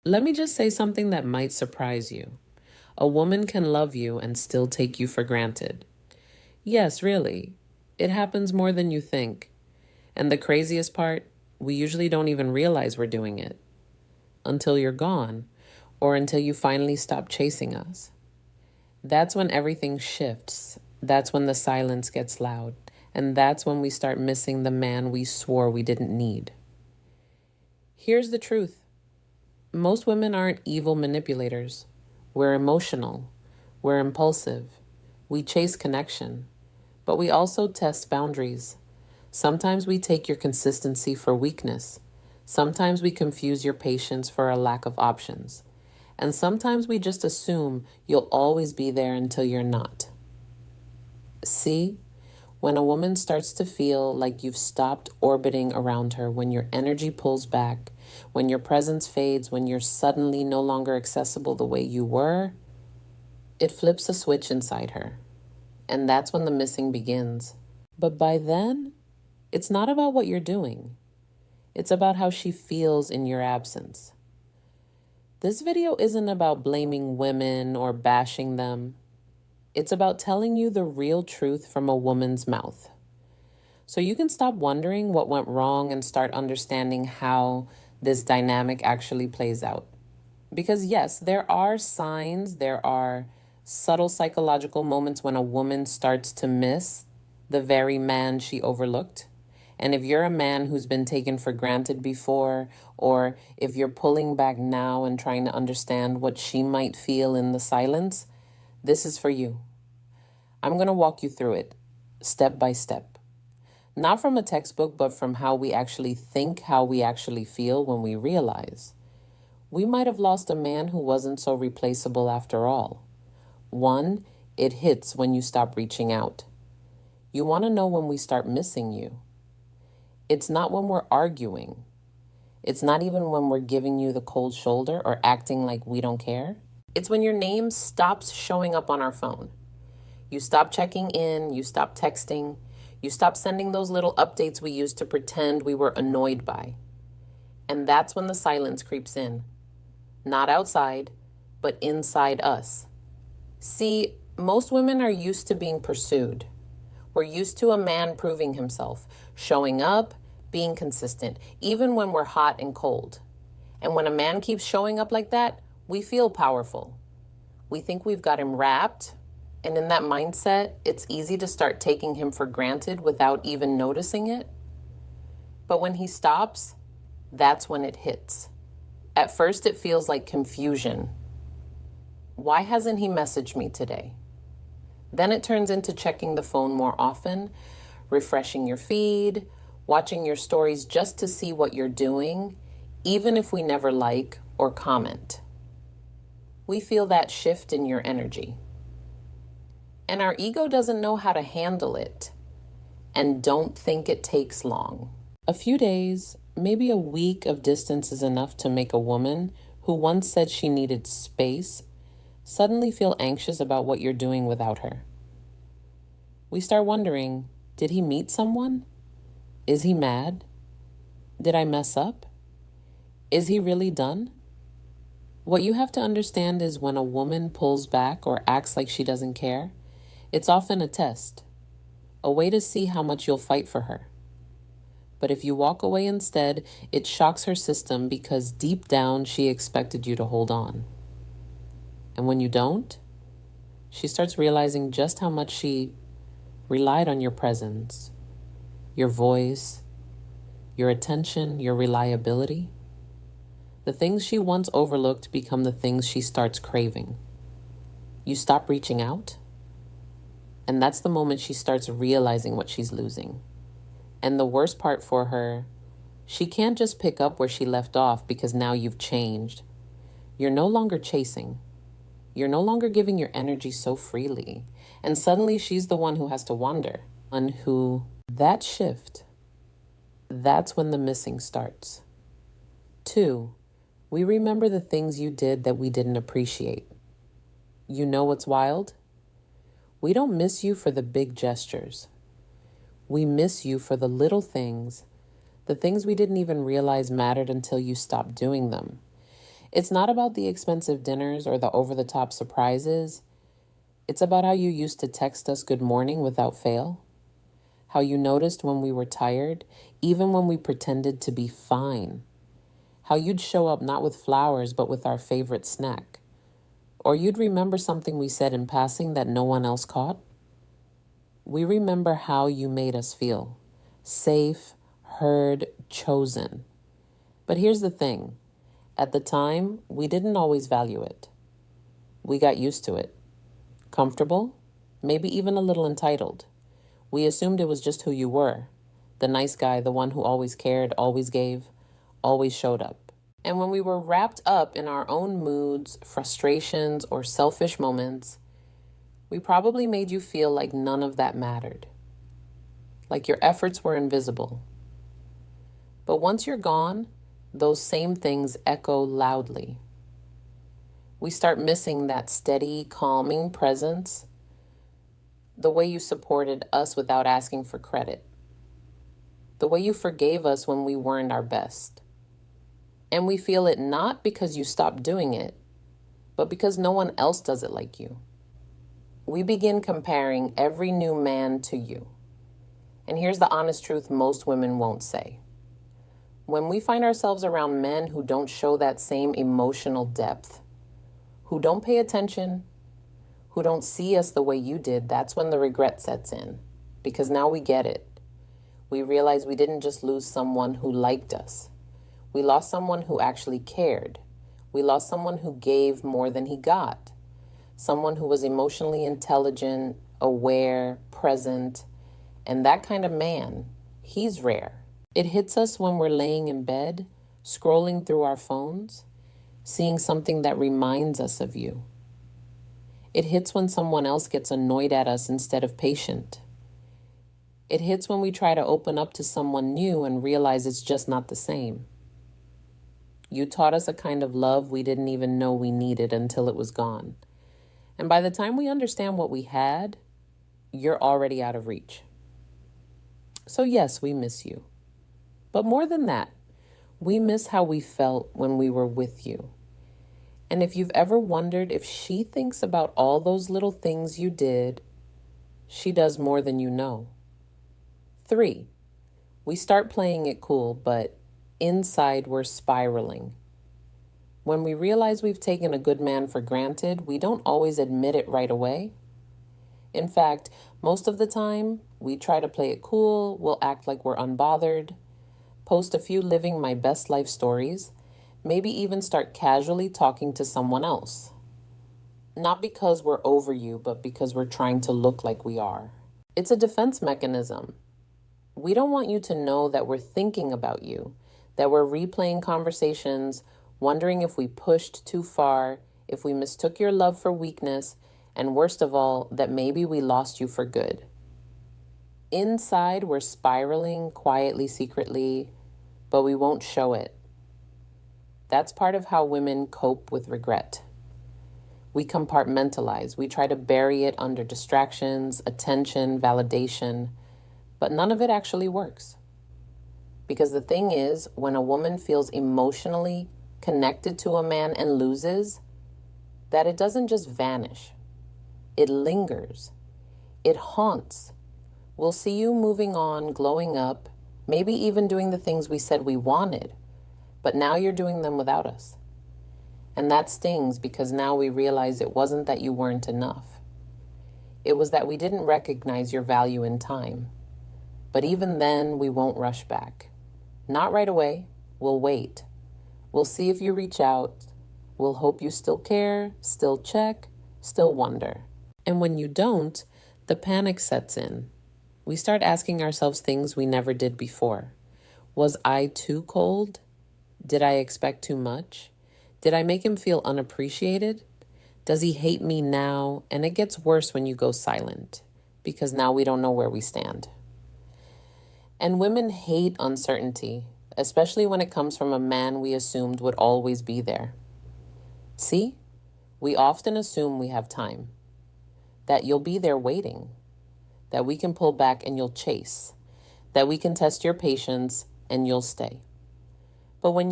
Let me just say something that might surprise you. A woman can love you and still take you for granted. Yes, really. It happens more than you think. And the craziest part, we usually don't even realize we're doing it until you're gone or until you finally stop chasing us. That's when everything shifts. That's when the silence gets loud. And that's when we start missing the man we swore we didn't need. Here's the truth. Most women aren't evil manipulators. We're emotional. We're impulsive. We chase connection. But we also test boundaries. Sometimes we take your consistency for weakness. Sometimes we confuse your patience for a lack of options. And sometimes we just assume you'll always be there until you're not. See, when a woman starts to feel like you've stopped orbiting around her, when your energy pulls back, when your presence fades, when you're suddenly no longer accessible the way you were, it flips a switch inside her. And that's when the missing begins. But by then, it's not about what you're doing. It's about how she feels in your absence. This video isn't about blaming women or bashing them. It's about telling you the real truth from a woman's mouth. So you can stop wondering what went wrong and start understanding how this dynamic actually plays out. Because yes, there are signs, there are subtle psychological moments when a woman starts to miss the very man she overlooked. And if you're a man who's been taken for granted before, or if you're pulling back now and trying to understand what she might feel in the silence, this is for you. I'm going to walk you through it, step by step. Not from a textbook, but from how we actually think, how we actually feel when we realize we might have lost a man who wasn't so replaceable after all. One, it hits when you stop reaching out. You want to know when we start missing you. It's not when we're arguing. It's not even when we're giving you the cold shoulder or acting like we don't care. It's when your name stops showing up on our phone. You stop checking in, you stop texting, you stop sending those little updates we used to pretend we were annoyed by. And that's when the silence creeps in. Not outside, but inside us. See, most women are used to being pursued. We're used to a man proving himself, showing up, being consistent, even when we're hot and cold. And when a man keeps showing up like that, we feel powerful. We think we've got him wrapped. And in that mindset, it's easy to start taking him for granted without even noticing it. But when he stops, that's when it hits. At first, it feels like confusion. Why hasn't he messaged me today? Then it turns into checking the phone more often, refreshing your feed, watching your stories just to see what you're doing, even if we never like or comment. We feel that shift in your energy. And our ego doesn't know how to handle it, and don't think it takes long. A few days, maybe a week of distance is enough to make a woman who once said she needed space suddenly feel anxious about what you're doing without her. We start wondering, did he meet someone? Is he mad? Did I mess up? Is he really done? What you have to understand is when a woman pulls back or acts like she doesn't care, it's often a test, a way to see how much you'll fight for her. But if you walk away instead, it shocks her system because deep down she expected you to hold on. And when you don't, she starts realizing just how much she relied on your presence, your voice, your attention, your reliability. The things she once overlooked become the things she starts craving. You stop reaching out, and that's the moment she starts realizing what she's losing. And the worst part for her, she can't just pick up where she left off because now you've changed. You're no longer chasing. You're no longer giving your energy so freely. And suddenly she's the one who has to wonder. That shift, that's when the missing starts. 2, we remember the things you did that we didn't appreciate. You know what's wild? We don't miss you for the big gestures. We miss you for the little things, the things we didn't even realize mattered until you stopped doing them. It's not about the expensive dinners or the over-the-top surprises. It's about how you used to text us good morning without fail. How you noticed when we were tired, even when we pretended to be fine. How you'd show up not with flowers, but with our favorite snack. Or you'd remember something we said in passing that no one else caught. We remember how you made us feel. Safe, heard, chosen. But here's the thing. At the time, we didn't always value it. We got used to it. Comfortable, maybe even a little entitled. We assumed it was just who you were. The nice guy, the one who always cared, always gave, always showed up. And when we were wrapped up in our own moods, frustrations, or selfish moments, we probably made you feel like none of that mattered. Like your efforts were invisible. But once you're gone, those same things echo loudly. We start missing that steady, calming presence, the way you supported us without asking for credit, the way you forgave us when we weren't our best. And we feel it not because you stopped doing it, but because no one else does it like you. We begin comparing every new man to you. And here's the honest truth most women won't say. When we find ourselves around men who don't show that same emotional depth, who don't pay attention, who don't see us the way you did, that's when the regret sets in. Because now we get it. We realize we didn't just lose someone who liked us. We lost someone who actually cared. We lost someone who gave more than he got. Someone who was emotionally intelligent, aware, present. And that kind of man, he's rare. It hits us when we're laying in bed, scrolling through our phones, seeing something that reminds us of you. It hits when someone else gets annoyed at us instead of patient. It hits when we try to open up to someone new and realize it's just not the same. You taught us a kind of love we didn't even know we needed until it was gone. And by the time we understand what we had, you're already out of reach. So yes, we miss you. But more than that, we miss how we felt when we were with you. And if you've ever wondered if she thinks about all those little things you did, she does more than you know. 3, we start playing it cool, but inside we're spiraling. When we realize we've taken a good man for granted, we don't always admit it right away. In fact, most of the time, we try to play it cool, we'll act like we're unbothered, post a few living my best life stories, maybe even start casually talking to someone else. Not because we're over you, but because we're trying to look like we are. It's a defense mechanism. We don't want you to know that we're thinking about you, that we're replaying conversations, wondering if we pushed too far, if we mistook your love for weakness, and worst of all, that maybe we lost you for good. Inside, we're spiraling quietly, secretly, but we won't show it. That's part of how women cope with regret. We compartmentalize. We try to bury it under distractions, attention, validation, but none of it actually works. Because the thing is, when a woman feels emotionally connected to a man and loses, that it doesn't just vanish. It lingers. It haunts. We'll see you moving on, glowing up, maybe even doing the things we said we wanted, but now you're doing them without us. And that stings because now we realize it wasn't that you weren't enough. It was that we didn't recognize your value in time. But even then, we won't rush back. Not right away. We'll wait. We'll see if you reach out. We'll hope you still care, still check, still wonder. And when you don't, the panic sets in. We start asking ourselves things we never did before. Was I too cold? Did I expect too much? Did I make him feel unappreciated? Does he hate me now? And it gets worse when you go silent, because now we don't know where we stand. And women hate uncertainty, especially when it comes from a man we assumed would always be there. See, we often assume we have time, that you'll be there waiting, that we can pull back and you'll chase, that we can test your patience and you'll stay. But when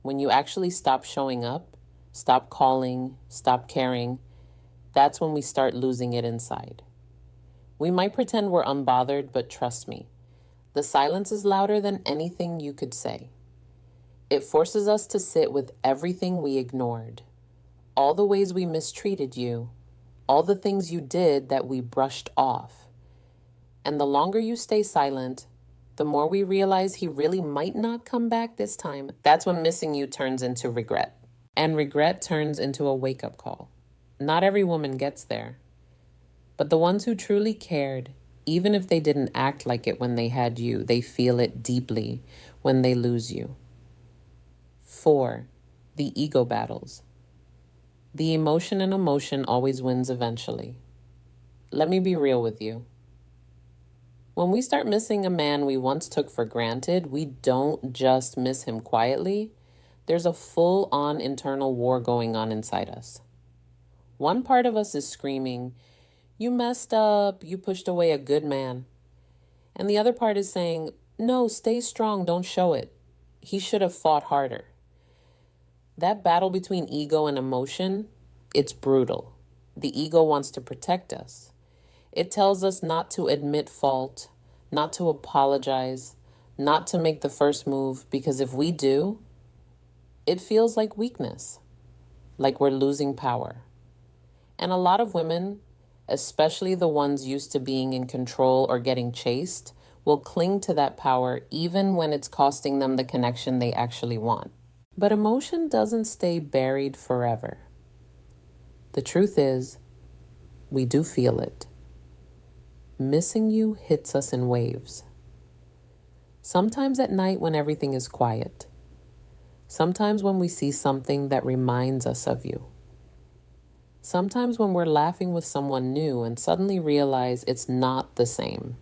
when you actually stop showing up, stop calling, stop caring, that's when we start losing it inside. We might pretend we're unbothered, but trust me, the silence is louder than anything you could say. It forces us to sit with everything we ignored, all the ways we mistreated you, all the things you did that we brushed off. And the longer you stay silent, the more we realize he really might not come back this time. That's when missing you turns into regret. And regret turns into a wake-up call. Not every woman gets there. But the ones who truly cared, even if they didn't act like it when they had you, they feel it deeply when they lose you. 4, the ego battles. The emotion always wins eventually. Let me be real with you. When we start missing a man we once took for granted, we don't just miss him quietly. There's a full-on internal war going on inside us. One part of us is screaming, "You messed up, you pushed away a good man." And the other part is saying, "No, stay strong, don't show it. He should have fought harder." That battle between ego and emotion, it's brutal. The ego wants to protect us. It tells us not to admit fault, not to apologize, not to make the first move, because if we do, it feels like weakness, like we're losing power. And a lot of women, especially the ones used to being in control or getting chased, will cling to that power even when it's costing them the connection they actually want. But emotion doesn't stay buried forever. The truth is, we do feel it. Missing you hits us in waves. Sometimes at night when everything is quiet. Sometimes when we see something that reminds us of you. Sometimes when we're laughing with someone new and suddenly realize it's not the same.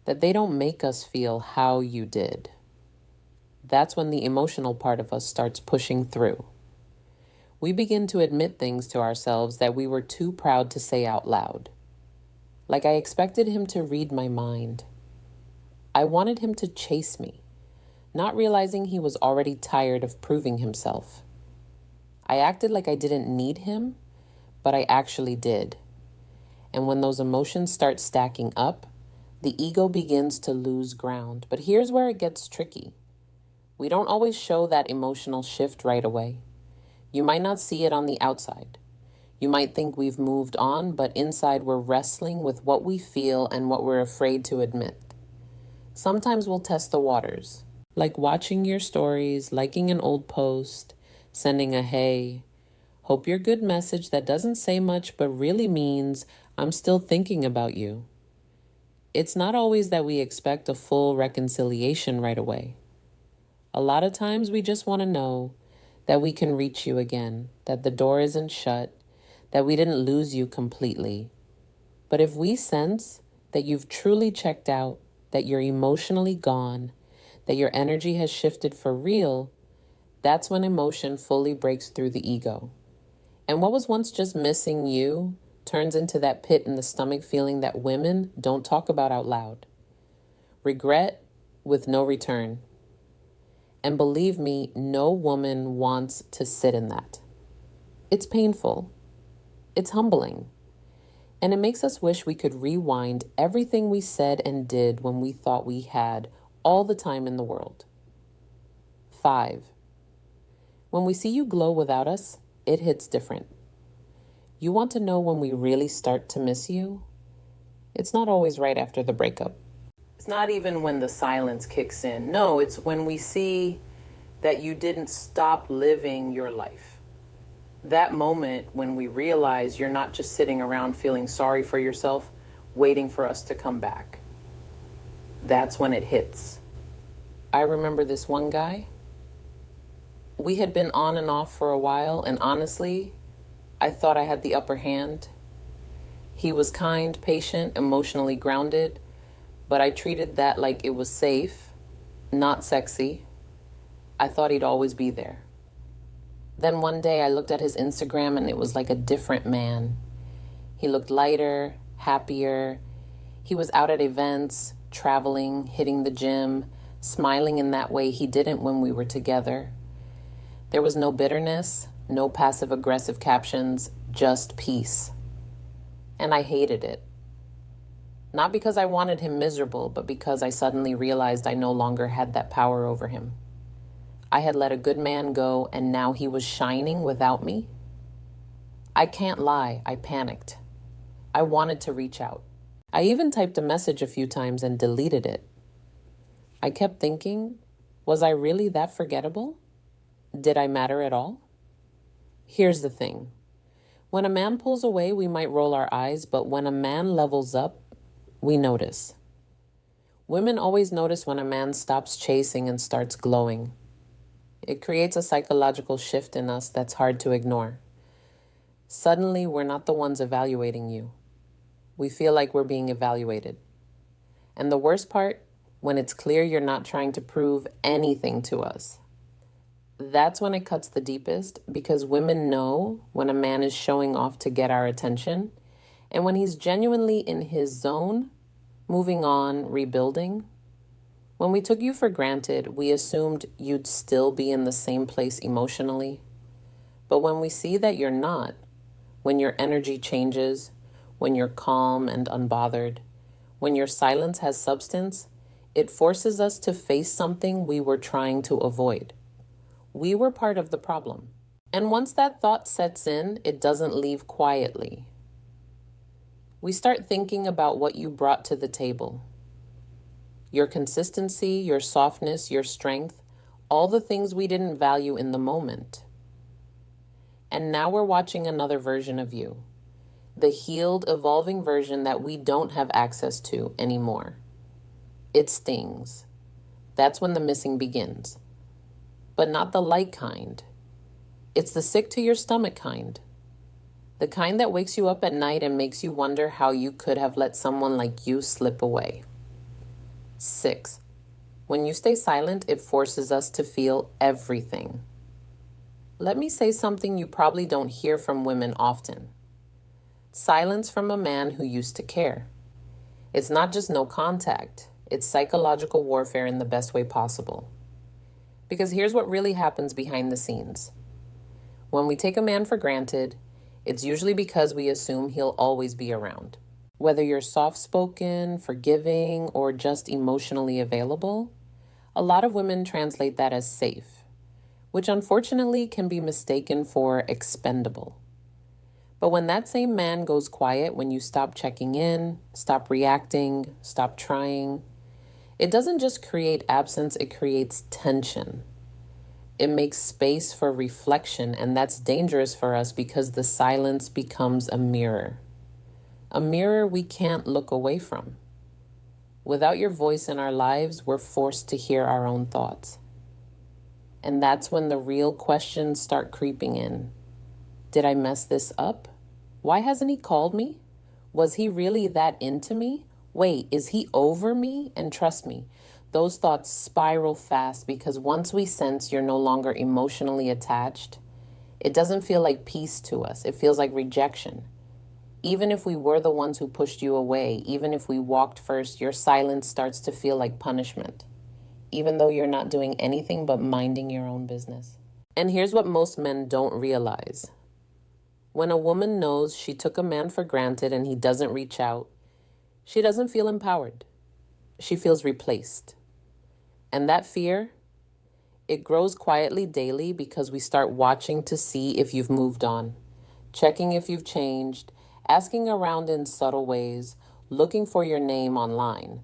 That they don't make us feel how you did. That's when the emotional part of us starts pushing through. We begin to admit things to ourselves that we were too proud to say out loud. Like I expected him to read my mind. I wanted him to chase me, not realizing he was already tired of proving himself. I acted like I didn't need him, but I actually did. And when those emotions start stacking up, the ego begins to lose ground. But here's where it gets tricky. We don't always show that emotional shift right away. You might not see it on the outside. You might think we've moved on, but inside we're wrestling with what we feel and what we're afraid to admit. Sometimes we'll test the waters, like watching your stories, liking an old post, sending a "hey, hope you're good" message that doesn't say much but really means "I'm still thinking about you." It's not always that we expect a full reconciliation right away. A lot of times we just want to know that we can reach you again, that the door isn't shut, that we didn't lose you completely. But if we sense that you've truly checked out, that you're emotionally gone, that your energy has shifted for real, that's when emotion fully breaks through the ego. And what was once just missing you turns into that pit in the stomach feeling that women don't talk about out loud. Regret with no return. And believe me, no woman wants to sit in that. It's painful. It's humbling. And it makes us wish we could rewind everything we said and did when we thought we had all the time in the world. 5, when we see you glow without us, it hits different. You want to know when we really start to miss you? It's not always right after the breakup. It's not even when the silence kicks in. No, it's when we see that you didn't stop living your life. That moment when we realize you're not just sitting around feeling sorry for yourself, waiting for us to come back. That's when it hits. I remember this one guy. We had been on and off for a while, and honestly, I thought I had the upper hand. He was kind, patient, emotionally grounded, but I treated that like it was safe, not sexy. I thought he'd always be there. Then one day I looked at his Instagram and it was like a different man. He looked lighter, happier. He was out at events, traveling, hitting the gym, smiling in that way he didn't when we were together. There was no bitterness, no passive-aggressive captions, just peace. And I hated it. Not because I wanted him miserable, but because I suddenly realized I no longer had that power over him. I had let a good man go, and now he was shining without me. I can't lie, I panicked. I wanted to reach out. I even typed a message a few times and deleted it. I kept thinking, was I really that forgettable? Did I matter at all? Here's the thing. When a man pulls away, we might roll our eyes, but when a man levels up, we notice. Women always notice when a man stops chasing and starts glowing. It creates a psychological shift in us that's hard to ignore. Suddenly, we're not the ones evaluating you. We feel like we're being evaluated. And the worst part, when it's clear you're not trying to prove anything to us. That's when it cuts the deepest, because women know when a man is showing off to get our attention, and when he's genuinely in his zone, moving on, rebuilding. When we took you for granted, we assumed you'd still be in the same place emotionally. But when we see that you're not, when your energy changes, when you're calm and unbothered, when your silence has substance, it forces us to face something we were trying to avoid. We were part of the problem. And once that thought sets in, it doesn't leave quietly. We start thinking about what you brought to the table. Your consistency, your softness, your strength, all the things we didn't value in the moment. And now we're watching another version of you. The healed, evolving version that we don't have access to anymore. It stings. That's when the missing begins. But not the light kind. It's the sick to your stomach kind. The kind that wakes you up at night and makes you wonder how you could have let someone like you slip away. 6. When you stay silent, it forces us to feel everything. Let me say something you probably don't hear from women often. Silence from a man who used to care. It's not just no contact. It's psychological warfare in the best way possible. Because here's what really happens behind the scenes. When we take a man for granted, it's usually because we assume he'll always be around. Whether you're soft-spoken, forgiving, or just emotionally available, a lot of women translate that as safe, which unfortunately can be mistaken for expendable. But when that same man goes quiet, when you stop checking in, stop reacting, stop trying, it doesn't just create absence, it creates tension. It makes space for reflection, and that's dangerous for us because the silence becomes a mirror. A mirror we can't look away from. Without your voice in our lives, we're forced to hear our own thoughts. And that's when the real questions start creeping in. Did I mess this up? Why hasn't he called me? Was he really that into me? Wait, is he over me? And trust me, those thoughts spiral fast because once we sense you're no longer emotionally attached, it doesn't feel like peace to us. It feels like rejection. Even if we were the ones who pushed you away, even if we walked first, your silence starts to feel like punishment, even though you're not doing anything but minding your own business. And here's what most men don't realize. When a woman knows she took a man for granted and he doesn't reach out, she doesn't feel empowered. She feels replaced. And that fear, it grows quietly daily because we start watching to see if you've moved on, checking if you've changed, asking around in subtle ways, looking for your name online.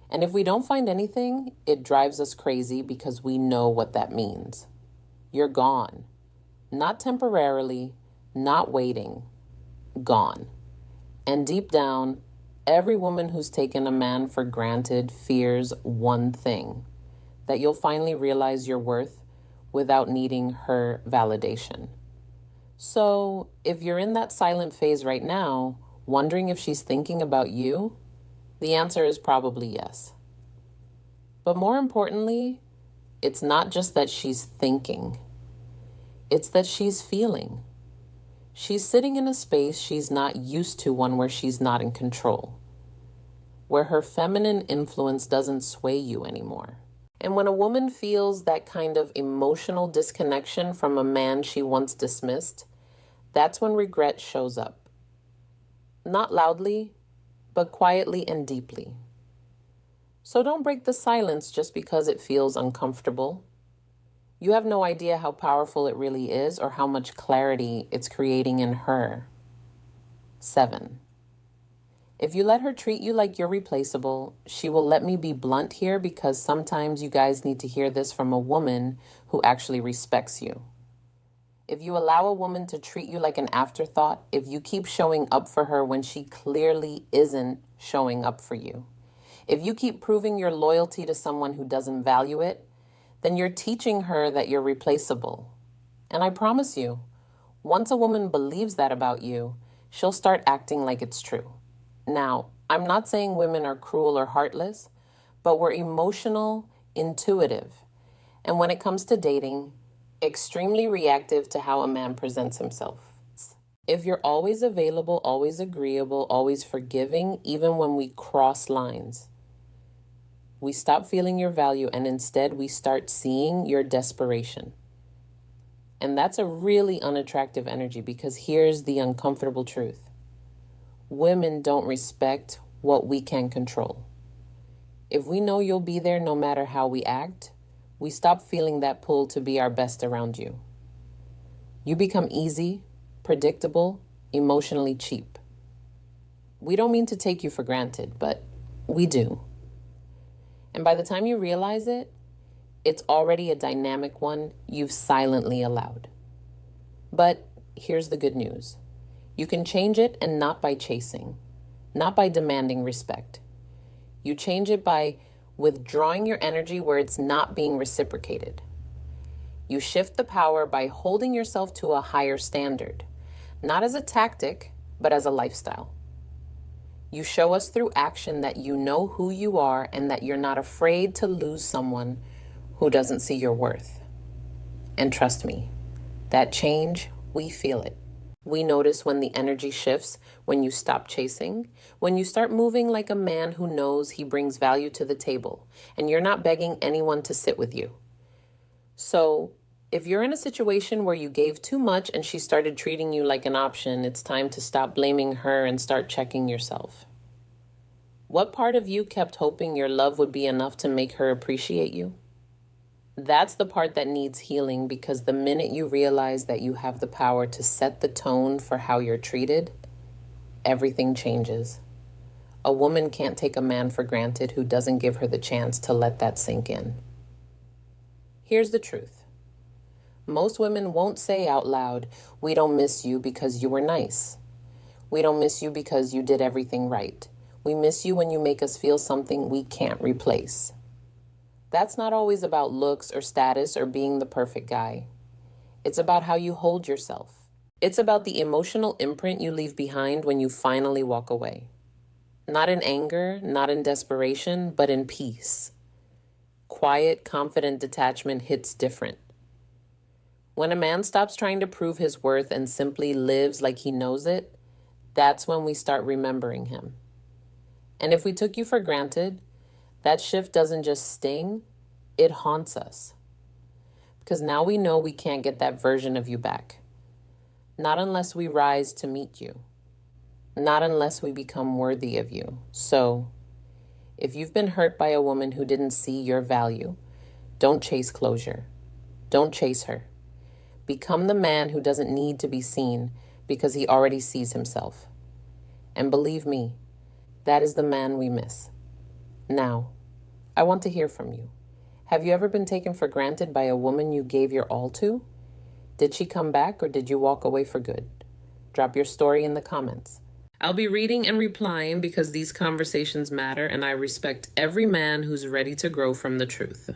And if we don't find anything, it drives us crazy because we know what that means. You're gone. Not temporarily, not waiting. Gone. And deep down, every woman who's taken a man for granted fears one thing, that you'll finally realize your worth without needing her validation. So if you're in that silent phase right now, wondering if she's thinking about you, the answer is probably yes. But more importantly, it's not just that she's thinking. It's that she's feeling. She's sitting in a space she's not used to, one where she's not in control, where her feminine influence doesn't sway you anymore. And when a woman feels that kind of emotional disconnection from a man she once dismissed, that's when regret shows up. Not loudly, but quietly and deeply. So don't break the silence just because it feels uncomfortable. You have no idea how powerful it really is or how much clarity it's creating in her. 7. If you let her treat you like you're replaceable, she will let me be blunt here because sometimes you guys need to hear this from a woman who actually respects you. If you allow a woman to treat you like an afterthought, if you keep showing up for her when she clearly isn't showing up for you, if you keep proving your loyalty to someone who doesn't value it, then you're teaching her that you're replaceable. And I promise you, once a woman believes that about you, she'll start acting like it's true. Now, I'm not saying women are cruel or heartless, but we're emotional, intuitive, and when it comes to dating, extremely reactive to how a man presents himself. If you're always available, always agreeable, always forgiving, even when we cross lines, we stop feeling your value and instead we start seeing your desperation. And that's a really unattractive energy because here's the uncomfortable truth. Women don't respect what we can control. If we know you'll be there no matter how we act, we stop feeling that pull to be our best around you. You become easy, predictable, emotionally cheap. We don't mean to take you for granted, but we do. And by the time you realize it, it's already a dynamic one you've silently allowed. But here's the good news. You can change it, and not by chasing, not by demanding respect. You change it by withdrawing your energy where it's not being reciprocated. You shift the power by holding yourself to a higher standard, not as a tactic, but as a lifestyle. You show us through action that you know who you are and that you're not afraid to lose someone who doesn't see your worth. And trust me, that change, we feel it. We notice when the energy shifts, when you stop chasing, when you start moving like a man who knows he brings value to the table, and you're not begging anyone to sit with you. So, if you're in a situation where you gave too much and she started treating you like an option, it's time to stop blaming her and start checking yourself. What part of you kept hoping your love would be enough to make her appreciate you? That's the part that needs healing, because the minute you realize that you have the power to set the tone for how you're treated, everything changes. A woman can't take a man for granted who doesn't give her the chance to let that sink in. Here's the truth. Most women won't say out loud, "We don't miss you because you were nice. We don't miss you because you did everything right. We miss you when you make us feel something we can't replace." That's not always about looks or status or being the perfect guy. It's about how you hold yourself. It's about the emotional imprint you leave behind when you finally walk away. Not in anger, not in desperation, but in peace. Quiet, confident detachment hits different. When a man stops trying to prove his worth and simply lives like he knows it, that's when we start remembering him. And if we took you for granted, that shift doesn't just sting, it haunts us. Because now we know we can't get that version of you back. Not unless we rise to meet you. Not unless we become worthy of you. So, if you've been hurt by a woman who didn't see your value, don't chase closure. Don't chase her. Become the man who doesn't need to be seen because he already sees himself. And believe me, that is the man we miss. Now, I want to hear from you. Have you ever been taken for granted by a woman you gave your all to? Did she come back or did you walk away for good? Drop your story in the comments. I'll be reading and replying because these conversations matter, and I respect every man who's ready to grow from the truth.